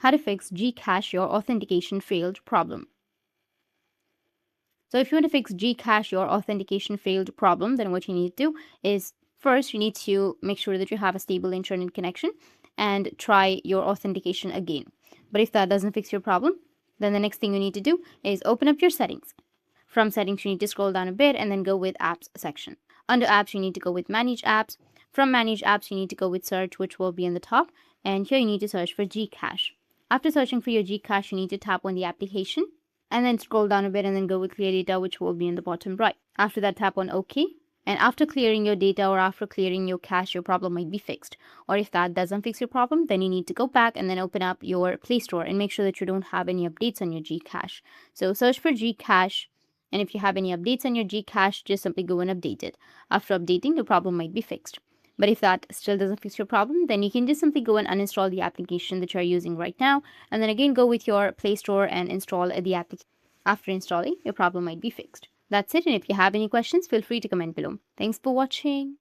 how to fix GCash your authentication failed problem. So if you want to fix GCash your authentication failed problem, then what you need to do is first you need to make sure that you have a stable internet connection and try your authentication again. But if that doesn't fix your problem, then the next thing you need to do is open up your settings. From settings, you need to scroll down a bit and then go with apps section. Under apps, you need to go with manage apps. From manage apps, you need to go with search, which will be in the top. And here you need to search for GCash. After searching for your GCash, you need to tap on the application and then scroll down a bit and then go with clear data, which will be in the bottom right. After that, tap on OK. And after clearing your data or after clearing your cache, your problem might be fixed. Or if that doesn't fix your problem, then you need to go back and then open up your Play Store and make sure that you don't have any updates on your GCash. So search for GCash. And if you have any updates on your GCash, just simply go and update it. After updating, your problem might be fixed. But if that still doesn't fix your problem, then you can just simply go and uninstall the application that you're using right now. And then again, go with your Play Store and install the application. After installing, your problem might be fixed. That's it. And if you have any questions, feel free to comment below. Thanks for watching.